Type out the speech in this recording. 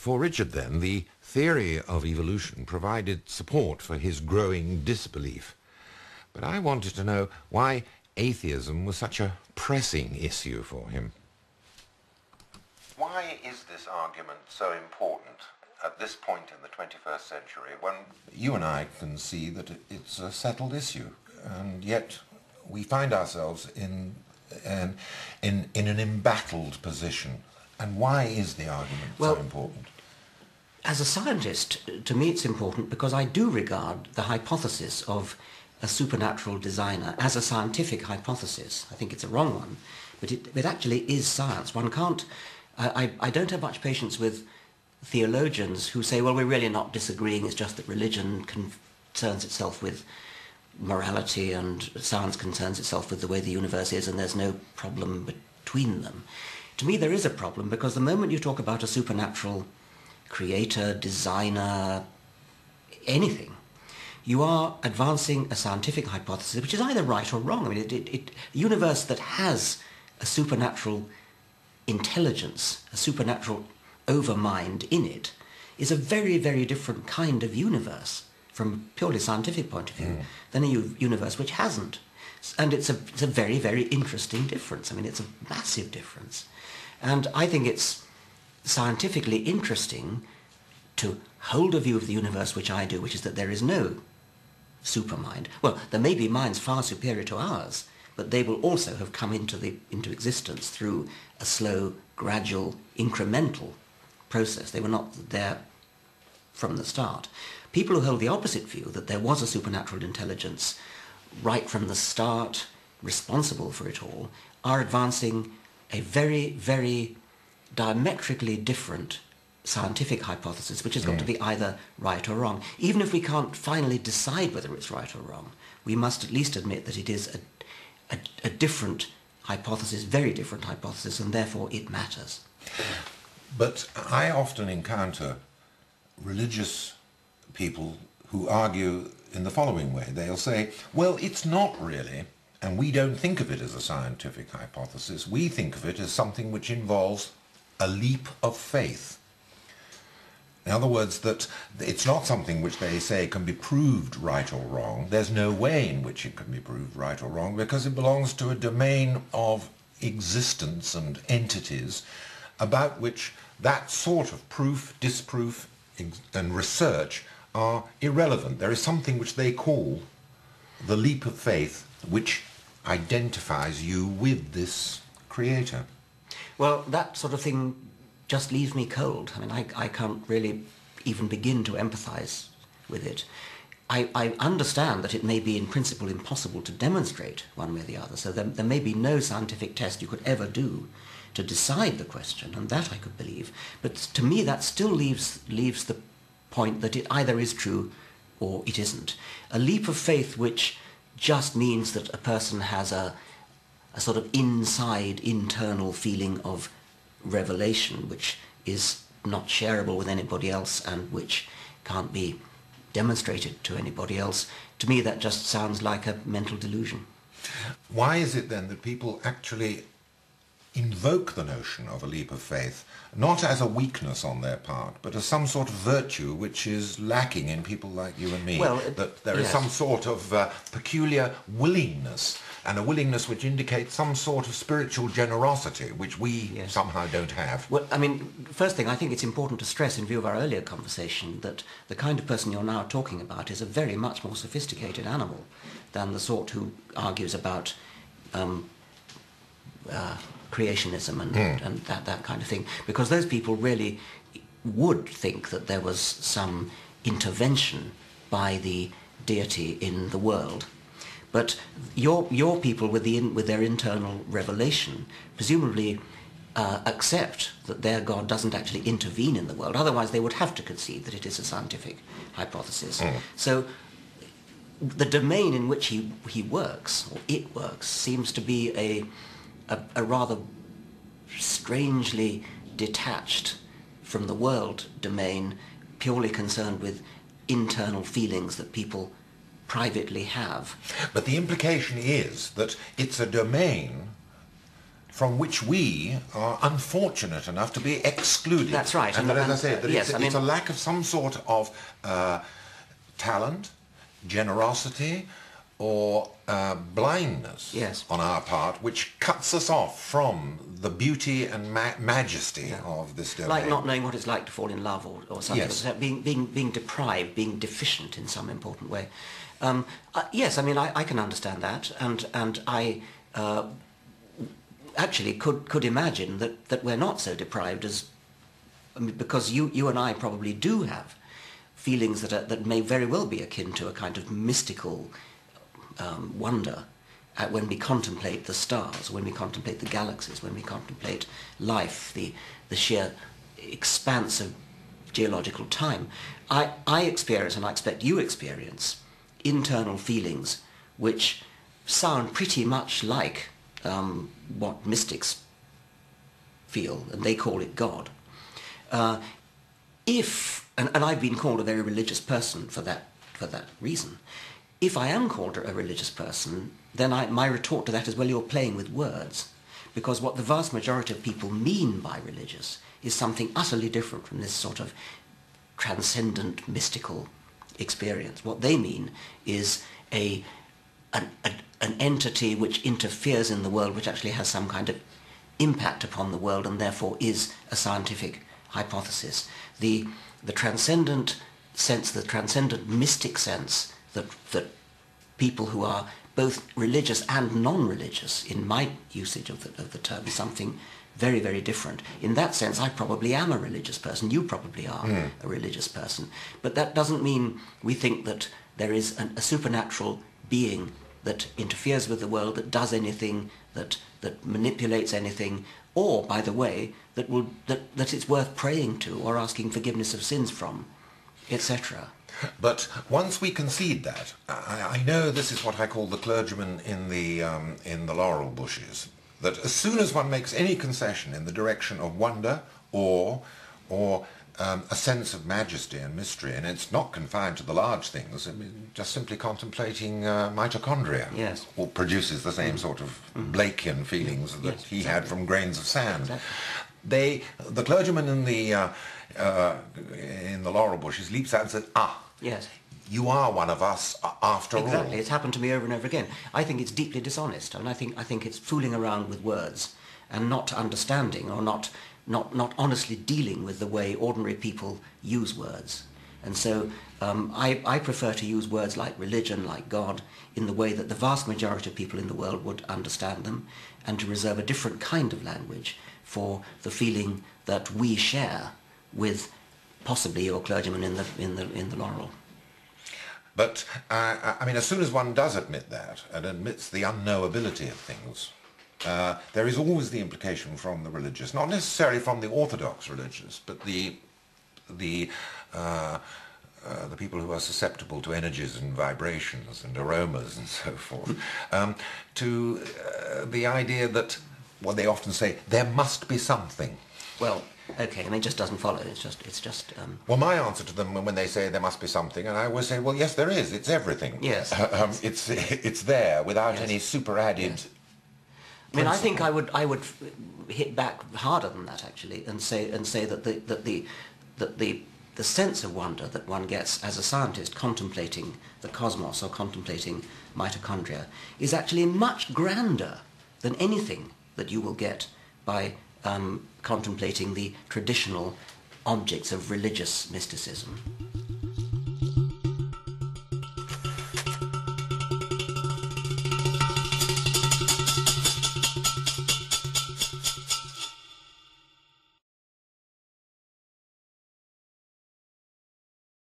For Richard, then, the theory of evolution provided support for his growing disbelief. But I wanted to know why atheism was such a pressing issue for him. Why is this argument so important at this point in the 21st century when you and I can see that it's a settled issue, and yet we find ourselves in an embattled position? And why is the argument so important? As a scientist, to me it's important because I do regard the hypothesis of a supernatural designer as a scientific hypothesis. I think it's a wrong one, but it actually is science. One can't... I don't have much patience with theologians who say, well, we're really not disagreeing, it's just that religion concerns itself with morality and science concerns itself with the way the universe is, and there's no problem between them. To me, there is a problem, because the moment you talk about a supernatural creator, designer, anything, you are advancing a scientific hypothesis which is either right or wrong. I mean, a universe that has a supernatural intelligence, a supernatural overmind in it, is a very, very different kind of universe from a purely scientific point of view than a universe which hasn't. And it's a very, very interesting difference. I mean, it's a massive difference. And I think it's scientifically interesting to hold a view of the universe which I do, which is that there is no supermind. Well, there may be minds far superior to ours, but they will also have come into existence through a slow, gradual, incremental process. They were not there from the start. People who hold the opposite view, that there was a supernatural intelligence right from the start, responsible for it all, are advancing a very, very diametrically different scientific hypothesis, which has got to be either right or wrong. Even if we can't finally decide whether it's right or wrong, we must at least admit that it is a different hypothesis, very different hypothesis, and therefore it matters. But I often encounter religious people who argue in the following way. They'll say, well, it's not really, and we don't think of it as a scientific hypothesis. We think of it as something which involves a leap of faith. In other words, that it's not something which they say can be proved right or wrong. There's no way in which it can be proved right or wrong, because it belongs to a domain of existence and entities about which that sort of proof, disproof, and research are irrelevant. There is something which they call the leap of faith, which identifies you with this creator. Well, that sort of thing just leaves me cold. I mean, I can't really even begin to empathize with it. I understand that it may be in principle impossible to demonstrate one way or the other, so there may be no scientific test you could ever do to decide the question, and that I could believe. But to me that still leaves the point that it either is true or it isn't. A leap of faith which just means that a person has a sort of internal feeling of revelation which is not shareable with anybody else and which can't be demonstrated to anybody else. To me that just sounds like a mental delusion. Why is it then that people actually invoke the notion of a leap of faith, not as a weakness on their part, but as some sort of virtue which is lacking in people like you and me? Well, that there is some sort of peculiar willingness, and a willingness which indicates some sort of spiritual generosity, which we somehow don't have. Well, I mean, first thing, I think it's important to stress, in view of our earlier conversation, that the kind of person you're now talking about is a very much more sophisticated animal than the sort who argues about creationism and that kind of thing, because those people really would think that there was some intervention by the deity in the world. But your people with their internal revelation presumably accept that their God doesn't actually intervene in the world. Otherwise they would have to concede that it is a scientific hypothesis. So the domain in which he works, or it works, seems to be a rather strangely detached from the world domain, purely concerned with internal feelings that people privately have. But the implication is that it's a domain from which we are unfortunate enough to be excluded. That's right. And that, as I say, that yes, it's a lack of some sort of talent, generosity, or blindness yes. on our part, which cuts us off from the beauty and majesty of this domain. Like not knowing what it's like to fall in love or something. Yes. Being deprived, being deficient in some important way. Yes, I mean, I can understand that, and I actually could imagine that we're not so deprived as... I mean, because you and I probably do have feelings that may very well be akin to a kind of mystical wonder when we contemplate the stars, when we contemplate the galaxies, when we contemplate life, the sheer expanse of geological time. I experience, and I expect you experience, internal feelings which sound pretty much like what mystics feel, and they call it God. And I've been called a very religious person for that reason. If I am called a religious person, then my retort to that is, well, you're playing with words, because what the vast majority of people mean by religious is something utterly different from this sort of transcendent mystical experience. What they mean is an entity which interferes in the world, which actually has some kind of impact upon the world and therefore is a scientific hypothesis. The transcendent sense, the transcendent mystic sense that people who are both religious and non-religious, in my usage of the term, is something very, very different. In that sense, I probably am a religious person. You probably are a religious person. But that doesn't mean we think that there is a supernatural being that interferes with the world, that does anything, that manipulates anything, or, by the way, that it's worth praying to or asking forgiveness of sins from, etc. But once we concede that, I know this is what I call the clergyman in the laurel bushes, that as soon as one makes any concession in the direction of wonder or a sense of majesty and mystery, and it's not confined to the large things, I mean, just simply contemplating mitochondria, yes, or produces the same sort of Blakean feelings that he had from grains of sand. Exactly. The clergyman in the laurel bushes leaps out and says, yes, you are one of us after all. Exactly. It's happened to me over and over again. I think it's deeply dishonest. I mean, I think it's fooling around with words and not understanding or not honestly dealing with the way ordinary people use words. And so I prefer to use words like religion, like God, in the way that the vast majority of people in the world would understand them, and to reserve a different kind of language for the feeling that we share with possibly your clergyman in the laurel. But, I mean, as soon as one does admit that, and admits the unknowability of things, there is always the implication from the religious, not necessarily from the orthodox religious, but the people who are susceptible to energies and vibrations and aromas and so forth, to the idea that, well, they often say, there must be something. Well, okay, I mean, it just doesn't follow. It's just. Well, my answer to them when they say there must be something, and I always say, well, yes, there is. It's everything. Yes. It's there without yes. any superadded. Yes. I mean, I think I would hit back harder than that actually, and say that the sense of wonder that one gets as a scientist contemplating the cosmos or contemplating mitochondria is actually much grander than anything that you will get by contemplating the traditional objects of religious mysticism.